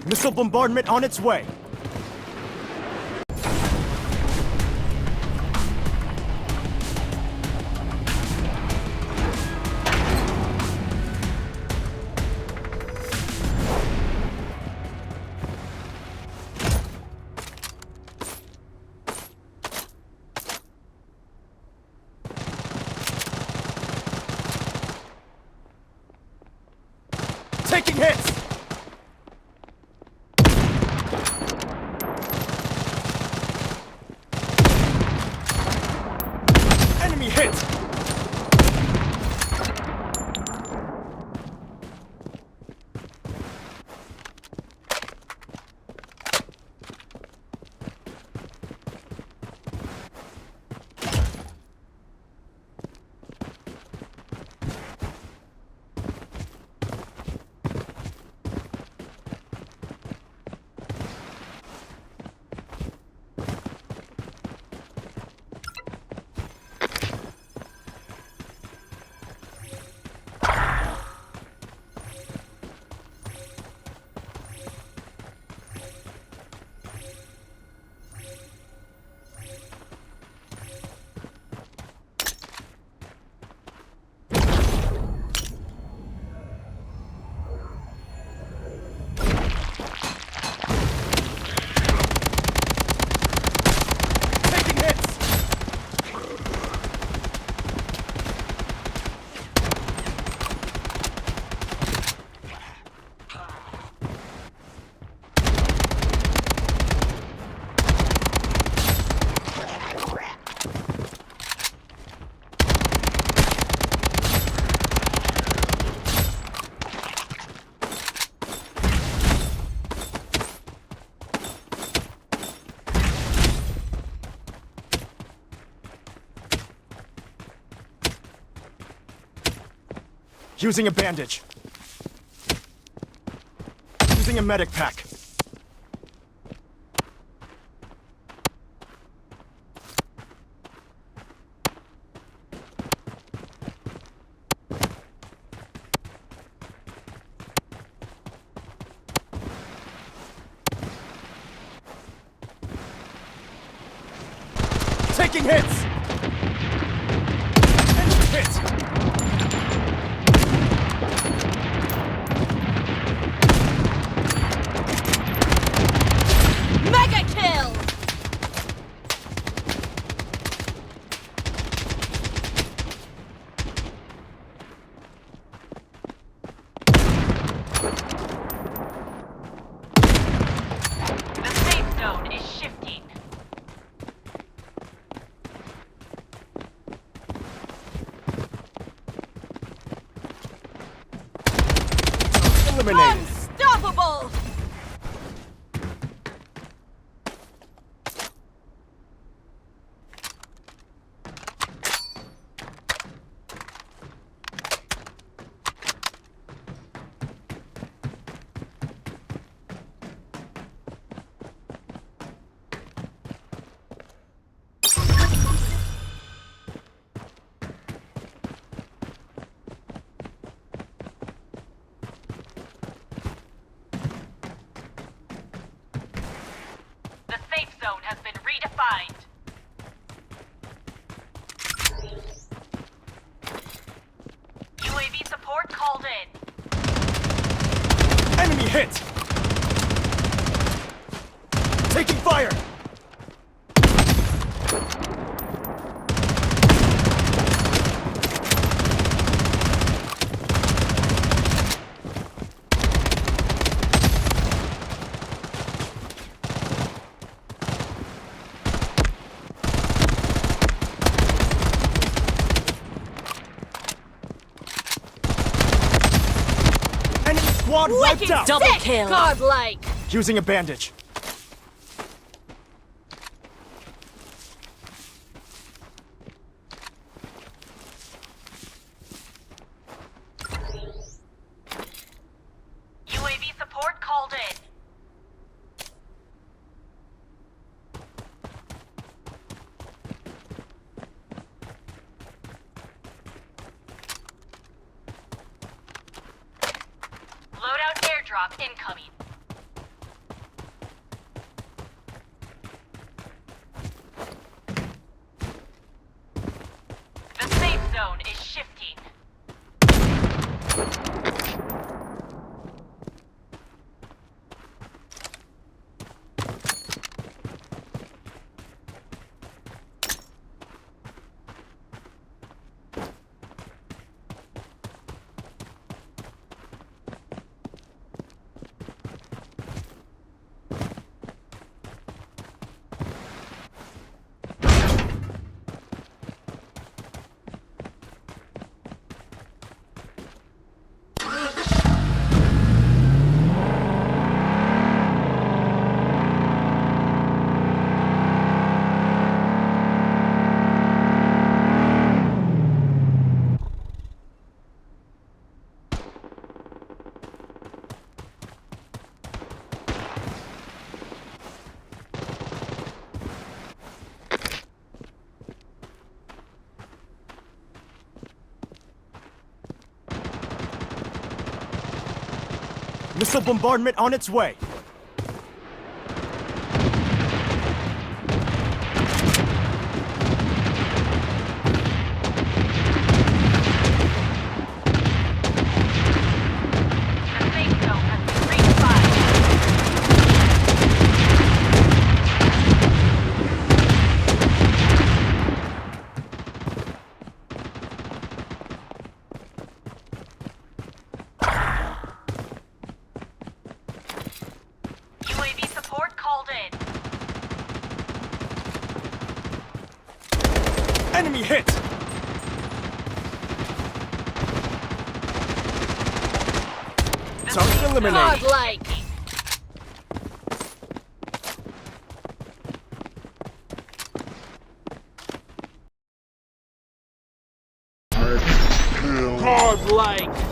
Missile bombardment on its way. Taking hits! Enemy hit! Taking hits! Using a bandage. Using a medic pack. Taking hits! Enemy hit! Mega kill! The safe zone is shifting. Eliminated. Unstoppable! The safe zone has been redefined. UAV support called in. Enemy hit! Taking fire! Enemy squad wiped Wicked out! double kill! Godlike! Using a bandage. UAV support called in. Loadout airdrop incoming. Missile bombardment on its way. The safe zone has been redefined. UAV support called in. Enemy hit! The Target safe zone eliminated. Godlike. Godlike.